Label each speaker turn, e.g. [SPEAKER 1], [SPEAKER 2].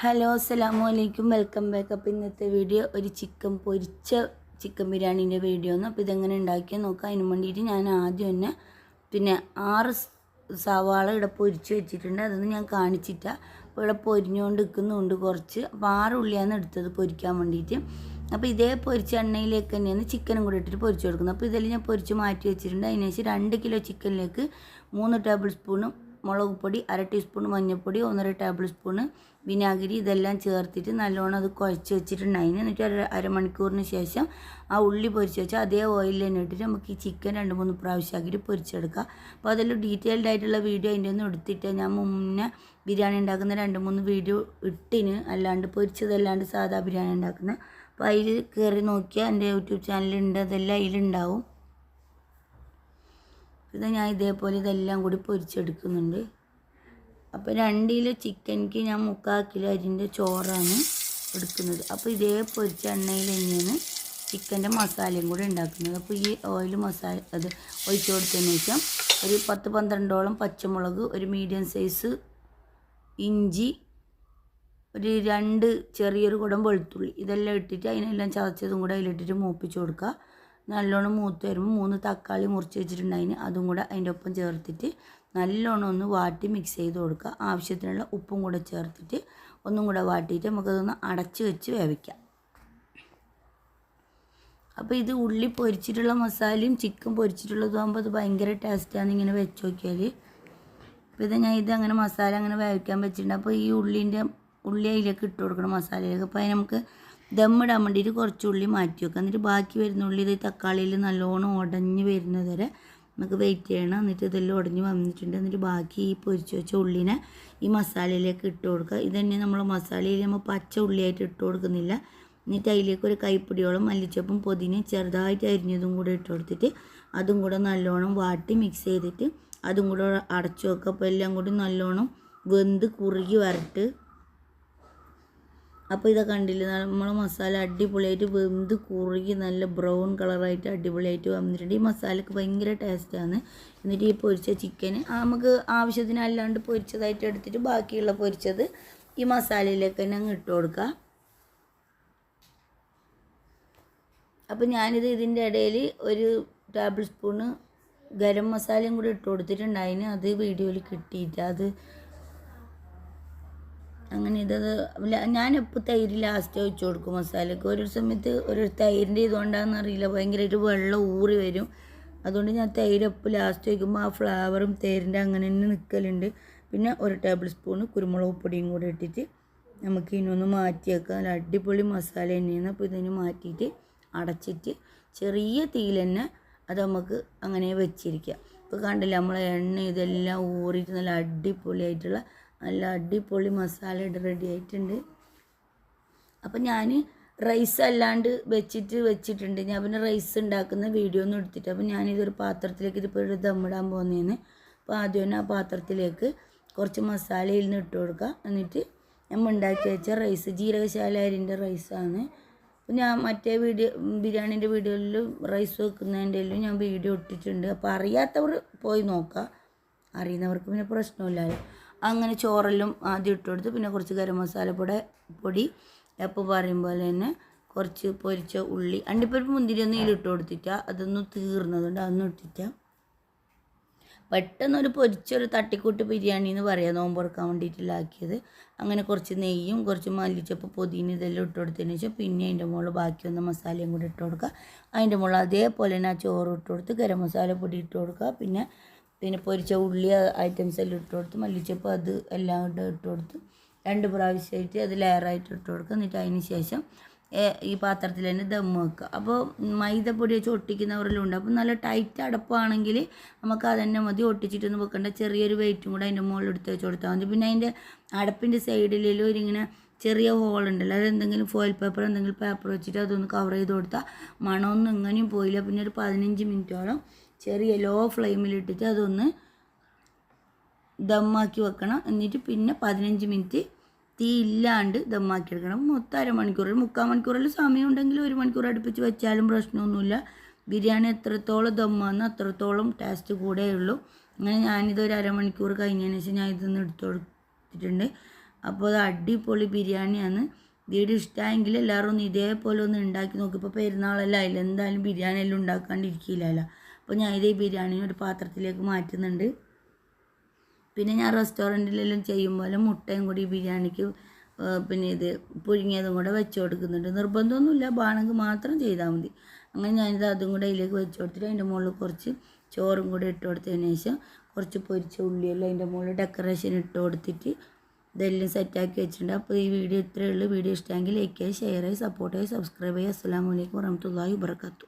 [SPEAKER 1] Hello അസ്സലാമു അലൈക്കും, welcome back. അപ്പോൾ ഇന്നത്തെ വീഡിയോ ഒരു ചിക്കൻ ബിരിയാണീൻ്റെ വീഡിയോ ആണ്. അപ്പോൾ ഇതെങ്ങനെ ഉണ്ടാക്കിയാൽ നോക്കാം. അതിന് വേണ്ടിയിട്ട് ഞാൻ ആദ്യം തന്നെ 6 സവാള ഇവിടെ പൊരിച്ച് വെച്ചിട്ടുണ്ട്. അതൊന്നും ഞാൻ കാണിച്ചിട്ട. അപ്പോൾ ഇവിടെ പൊരിഞ്ഞുകൊണ്ട് നിൽക്കുന്നുണ്ട് കുറച്ച്. അപ്പോൾ 6 ഉള്ളിയാണ് എടുത്തത് പൊരിക്കാൻ വേണ്ടിയിട്ട്. അപ്പോൾ ഇതേ പൊരിച്ച എണ്ണയിലേക്ക് തന്നെയാണ് ചിക്കനും കൂടി ഇട്ടിട്ട് പൊരിച്ച് കൊടുക്കുന്നത്. അപ്പോൾ ഇതിൽ ഞാൻ പൊരിച്ച് മാറ്റി വെച്ചിട്ടുണ്ട്. അതിനുശേഷം 2 കിലോ ചിക്കനിലേക്ക് 3 ടേബിൾ സ്പൂണും മുളക് പൊടി, 1/2 ടീസ്പൂൺ മഞ്ഞൾപ്പൊടി, 1.5 ടേബിൾ സ്പൂണ് വിനാഗിരി, ഇതെല്ലാം ചേർത്തിട്ട് നല്ലോണം അത് കുഴച്ച് വെച്ചിട്ടുണ്ടായിരുന്നു. എന്നിട്ട് അരമണിക്കൂറിന് ശേഷം ആ ഉള്ളി പൊരിച്ച് വെച്ചാൽ അതേ ഓയിലിൽ തന്നെ ഇട്ടിട്ട് നമുക്ക് ഈ ചിക്കൻ 2-3 പ്രാവശ്യമാക്കിയിട്ട് പൊരിച്ചെടുക്കാം. അപ്പോൾ അതിൽ ഡീറ്റെയിൽഡ് ആയിട്ടുള്ള വീഡിയോ അതിൻ്റെ ഒന്നും എടുത്തിട്ട് ഞാൻ മുന്നേ ബിരിയാണി ഉണ്ടാക്കുന്ന 2-3 വീഡിയോ ഇട്ടിന്, അല്ലാണ്ട് പൊരിച്ചതല്ലാണ്ട് സാധാ ബിരിയാണി ഉണ്ടാക്കുന്ന. അപ്പോൾ അതിൽ കയറി നോക്കിയാൽ എൻ്റെ യൂട്യൂബ് ചാനലുണ്ട്, അതെല്ലാം അതിലുണ്ടാവും. ഇത് ഞാൻ ഇതേപോലെ ഇതെല്ലാം കൂടി പൊരിച്ചെടുക്കുന്നുണ്ട്. അപ്പോൾ 2 കിലോ ചിക്കനിക്ക് ഞാൻ 3/4 കിലോ അരിൻ്റെ ചോറാണ് എടുക്കുന്നത്. അപ്പോൾ ഇതേ പൊരിച്ച എണ്ണയിൽ തന്നെയാണ് ചിക്കൻ്റെ മസാലയും കൂടി ഉണ്ടാക്കുന്നത്. അപ്പോൾ ഈ ഓയിൽ മസാല അത് ഒഴിച്ച് കൊടുത്തതിന് ശേഷം ഒരു 10-12ഓളം പച്ചമുളക്, ഒരു മീഡിയം സൈസ് ഇഞ്ചി, ഒരു 2 ചെറിയൊരു കുടം വെളുത്തുള്ളി, ഇതെല്ലാം ഇട്ടിട്ട് അതിനെല്ലാം ചതച്ചതും കൂടെ അതിലിട്ടിട്ട് മൂപ്പിച്ച് കൊടുക്കുക. നല്ലോണം മൂത്ത് വരുമ്പോൾ 3 തക്കാളി മുറിച്ച് വെച്ചിട്ടുണ്ടായിന്, അതും കൂടെ അതിൻ്റെ ഒപ്പം ചേർത്തിട്ട് നല്ലോണം ഒന്ന് വാട്ടി മിക്സ് ചെയ്ത് കൊടുക്കുക. ആവശ്യത്തിനുള്ള ഉപ്പും കൂടെ ചേർത്തിട്ട് ഒന്നും കൂടെ വാട്ടിയിട്ട് നമുക്കതൊന്ന് അടച്ച് വെച്ച് വേവിക്കാം. അപ്പോൾ ഇത് ഉള്ളി പൊരിച്ചിട്ടുള്ള മസാലയും ചിക്കൻ പൊരിച്ചിട്ടുള്ളതാകുമ്പോൾ അത് ഭയങ്കര ടേസ്റ്റാണ് ഇങ്ങനെ വെച്ച് നോക്കിയാൽ. അപ്പോൾ ഞാൻ അങ്ങനെ മസാല അങ്ങനെ വേവിക്കാൻ വെച്ചിട്ടുണ്ട്. അപ്പോൾ ഈ ഉള്ളി അതിലേക്ക് ഇട്ട് കൊടുക്കണം മസാലയിലേക്ക്. അപ്പോൾ അതിന് നമുക്ക് ദമ്മിടാൻ വേണ്ടിയിട്ട് കുറച്ച് ഉള്ളി മാറ്റി വെക്കാം. എന്നിട്ട് ബാക്കി വരുന്ന ഉള്ളി ഇത് തക്കാളിയിൽ നല്ലോണം ഉടഞ്ഞ് വരുന്നത് വരെ നമുക്ക് വെയിറ്റ് ചെയ്യണം. എന്നിട്ട് ഇതെല്ലാം ഉടഞ്ഞ് വന്നിട്ടുണ്ട്. എന്നിട്ട് ബാക്കി ഈ പൊരിച്ച് വെച്ച ഉള്ളിനെ ഈ മസാലയിലേക്ക് ഇട്ട് കൊടുക്കുക. ഇത് തന്നെ നമ്മൾ മസാലയിൽ നമ്മൾ പച്ച ഉള്ളിയായിട്ട് ഇട്ട് കൊടുക്കുന്നില്ല. എന്നിട്ട് അതിലേക്ക് ഒരു കൈപ്പിടിയോളം മല്ലിച്ചപ്പും പുതിനയും ചെറുതായിട്ട് അരിഞ്ഞതും കൂടെ ഇട്ട് കൊടുത്തിട്ട് അതും കൂടെ നല്ലോണം വാട്ടി മിക്സ് ചെയ്തിട്ട് അതും കൂടെ അടച്ചു വെക്കുക. അപ്പോൾ എല്ലാം കൂടി നല്ലോണം വെന്ത് കുറുകി വരട്ട്. അപ്പോൾ ഇത് കണ്ടില്ല, നമ്മൾ മസാല അടിപൊളിയായിട്ട് വെന്ത് കുറുകി നല്ല ബ്രൗൺ കളറായിട്ട് അടിപൊളിയായിട്ട് വന്നിട്ടുണ്ട്. ഈ മസാലയ്ക്ക് ഭയങ്കര ടേസ്റ്റാണ്. എന്നിട്ട് ഈ പൊരിച്ച ചിക്കന് നമുക്ക് ആവശ്യത്തിന് അല്ലാണ്ട് പൊരിച്ചതായിട്ട് എടുത്തിട്ട് ബാക്കിയുള്ള പൊരിച്ചത് ഈ മസാലയിലേക്ക് തന്നെ അങ്ങ് ഇട്ട് കൊടുക്കുക. അപ്പോൾ ഞാനിത് ഇതിൻ്റെ ഇടയിൽ ഒരു ടേബിൾ സ്പൂണ് ഗരം മസാലയും കൂടി ഇട്ട് കൊടുത്തിട്ടുണ്ടായിന്. അത് വീഡിയോയിൽ കിട്ടിയിട്ട് അത് അങ്ങനെ ഇതത് ഞാനെപ്പോൾ തൈര് ലാസ്റ്റ് ഒഴിച്ച് കൊടുക്കും മസാലയ്ക്ക്. ഒരു സമയത്ത് ഒരു തൈരിൻ്റെ ഇതുകൊണ്ടാണെന്നറിയില്ല ഭയങ്കരമായിട്ട് വെള്ളം ഊറി വരും. അതുകൊണ്ട് ഞാൻ തൈര് എപ്പോൾ ലാസ്റ്റ് ഒഴിക്കുമ്പോൾ ആ ഫ്ലേവറും തൈരിൻ്റെ അങ്ങനെ തന്നെ നിൽക്കലുണ്ട്. പിന്നെ ഒരു ടേബിൾ സ്പൂണ് കുരുമുളക് പൊടിയും കൂടി ഇട്ടിട്ട് നമുക്ക് ഇതിനൊന്ന് മാറ്റി വെക്കാം. നല്ല അടിപൊളി മസാല തന്നെയാണ്. അപ്പോൾ ഇതിന് മാറ്റിയിട്ട് അടച്ചിട്ട് ചെറിയ തീയിൽ തന്നെ അത് നമുക്ക് അങ്ങനെ വെച്ചിരിക്കുക. ഇപ്പോൾ കണ്ടില്ല നമ്മളെ എണ്ണ ഇതെല്ലാം ഊറിയിട്ട് നല്ല അടിപൊളി മസാല റെഡി ആയിട്ടുണ്ട്. അപ്പം ഞാൻ റൈസ് അല്ലാണ്ട് വെച്ചിട്ടുണ്ട്. ഞാൻ പിന്നെ റൈസ് ഉണ്ടാക്കുന്ന വീഡിയോ ഒന്നും എടുത്തിട്ട് അപ്പോൾ ഞാനിതൊരു പാത്രത്തിലേക്ക് ഇതിപ്പോൾ ഒരു ദമ്മിടാൻ പോകുന്നതാണ്. അപ്പോൾ ആദ്യം തന്നെ ആ പാത്രത്തിലേക്ക് കുറച്ച് മസാലയിൽ നിന്ന് ഇട്ട് കൊടുക്കുക. എന്നിട്ട് നമ്മൾ ഉണ്ടാക്കി വെച്ച റൈസ് ജീരകശാല അരിൻ്റെ റൈസാണ്. അപ്പോൾ ഞാൻ മറ്റേ ബിരിയാണീൻ്റെ വീഡിയോയിലും റൈസ് വെക്കുന്നതിൻ്റെ ഞാൻ വീഡിയോ ഇട്ടിട്ടുണ്ട്. അപ്പോൾ അറിയാത്തവർ പോയി നോക്കുക, അറിയുന്നവർക്ക് പിന്നെ പ്രശ്നമില്ലല്ലോ. അങ്ങനെ ചോറെല്ലാം ആദ്യം ഇട്ട് കൊടുത്ത് പിന്നെ കുറച്ച് ഗരം മസാല പൊടി എപ്പോൾ പറയും പോലെ തന്നെ കുറച്ച് പൊരിച്ച ഉള്ളി, അണ്ടിപ്പരിപ്പ് മുന്തിരി ഒന്നും ഇതിലിട്ട് കൊടുത്തിട്ട് അതൊന്നും തീർന്നതുകൊണ്ട് അതൊന്നും ഇട്ടിട്ട് പെട്ടെന്നൊരു പൊരിച്ചൊരു തട്ടിക്കൂട്ട് ബിരിയാണി എന്ന് പറയാം, നോമ്പുറക്കാൻ വേണ്ടിയിട്ടില്ലാക്കിയത്. അങ്ങനെ കുറച്ച് നെയ്യും കുറച്ച് മല്ലിച്ചപ്പ് പുതിന ഇതെല്ലാം ഇട്ട് കൊടുത്തതിന് ശേഷം പിന്നെ അതിൻ്റെ മുകളിൽ ബാക്കി വന്ന മസാലയും കൂടി ഇട്ട് കൊടുക്കുക. അതിൻ്റെ മുകളിൽ അതേപോലെ തന്നെ ആ ചോറ് ഇട്ട് കൊടുത്ത് ഗരം മസാല പൊടി ഇട്ട് കൊടുക്കുക. പിന്നെ പൊരിച്ച ഉള്ളി ഐറ്റംസ് എല്ലാം ഇട്ട് കൊടുത്ത് മല്ലിച്ചപ്പ് അത് എല്ലാം ഇട്ട് കൊടുത്ത് 2 പ്രാവശ്യമായിട്ട് അത് ലെയറായിട്ട് ഇട്ട് കൊടുക്കുക. എന്നിട്ട് അതിന് ശേഷം ഈ പാത്രത്തിൽ തന്നെ ദം വെക്കുക. അപ്പോൾ മൈദപ്പൊടി വെച്ച് ഒട്ടിക്കുന്നവരെല്ലാം ഉണ്ട്. അപ്പോൾ നല്ല ടൈറ്റ് അടപ്പാണെങ്കിൽ നമുക്ക് അതന്നെ മതി, ഒട്ടിച്ചിട്ടൊന്നും വെക്കേണ്ട. ചെറിയൊരു വെയിറ്റും കൂടെ അതിൻ്റെ മുകളിൽ എടുത്ത് വെച്ച് കൊടുത്താൽ മതി. പിന്നെ അതിൻ്റെ അടപ്പിൻ്റെ സൈഡിലും ഇങ്ങനെ ചെറിയ ഹോളുണ്ടല്ലോ, അതെന്തെങ്കിലും ഫോയിൽ പേപ്പർ എന്തെങ്കിലും പേപ്പർ വെച്ചിട്ട് അതൊന്ന് കവർ ചെയ്ത് കൊടുത്താൽ മണമൊന്നും ഇങ്ങനെയും പോയില്ല. പിന്നെ ഒരു 15 മിനിറ്റോളം ചെറിയ ലോ ഫ്ലെയിമിലിട്ടിട്ട് അതൊന്ന് ദമ്മാക്കി വെക്കണം. എന്നിട്ട് പിന്നെ 15 മിനിറ്റ് തീ ഇല്ലാണ്ട് ദമ്മാക്കി എടുക്കണം. മൊത്തം അരമണിക്കൂറിൽ 3/4 മണിക്കൂറിൽ സമയം ഉണ്ടെങ്കിൽ 1 മണിക്കൂർ അടുപ്പിച്ച് വെച്ചാലും പ്രശ്നമൊന്നുമില്ല. ബിരിയാണി എത്രത്തോളം ദമ്മാന്ന് അത്രത്തോളം ടേസ്റ്റ് കൂടെ ഉള്ളൂ. അങ്ങനെ ഞാനിതൊരു അരമണിക്കൂർ കഴിഞ്ഞതിന് ശേഷം ഞാൻ ഇതൊന്ന് എടുത്ത് കൊടുത്തിട്ടുണ്ട്. അപ്പോൾ അത് അടിപൊളി ബിരിയാണിയാണ്. വീഡിയോ ഇഷ്ടമായെങ്കിൽ എല്ലാവരും ഒന്ന് ഇതേപോലെ ഒന്ന് ഉണ്ടാക്കി നോക്കി. ഇപ്പോൾ പെരുന്നാളല്ല, അതിലെന്തായാലും ബിരിയാണി എല്ലാം ഉണ്ടാക്കാണ്ടിരിക്കില്ലല്ലോ. അപ്പോൾ ഞാൻ ഇതേ ബിരിയാണി ഒരു പാത്രത്തിലേക്ക് മാറ്റുന്നുണ്ട്. പിന്നെ ഞാൻ റെസ്റ്റോറൻറ്റിലെല്ലാം ചെയ്യുമ്പോൾ മുട്ടയും കൂടി ബിരിയാണിക്ക് പിന്നെ ഇത് പുഴുങ്ങിയതും കൂടെ വെച്ച് കൊടുക്കുന്നുണ്ട്. നിർബന്ധമൊന്നുമില്ല, വേണമെങ്കിൽ മാത്രം ചെയ്താൽ മതി. അങ്ങനെ ഞാനിത് അതും കൂടെ അതിലേക്ക് വെച്ച് കൊടുത്തിട്ട് അതിൻ്റെ മുകളിൽ കുറച്ച് ചോറും കൂടെ ഇട്ട് കൊടുത്തതിന് ശേഷം കുറച്ച് പൊരിച്ച ഉള്ളിയെല്ലാം അതിൻ്റെ മുകളിൽ ഡെക്കറേഷൻ ഇട്ട് കൊടുത്തിട്ട് ഇതെല്ലാം സെറ്റാക്കി വെച്ചിട്ടുണ്ട്. അപ്പോൾ ഈ വീഡിയോ ഇത്രയേ ഉള്ളൂ. വീഡിയോ ഇഷ്ടമെങ്കിൽ ലൈക്ക് ചെയ്യുക, ഷെയർ ചെയ്യുക, സപ്പോർട്ട് ചെയ്യുക, സബ്സ്ക്രൈബ് ചെയ്യുക. അസ്സലാമു അലൈക്കും വറഹ്മത്തുള്ളാഹി വബറകാതുഹു.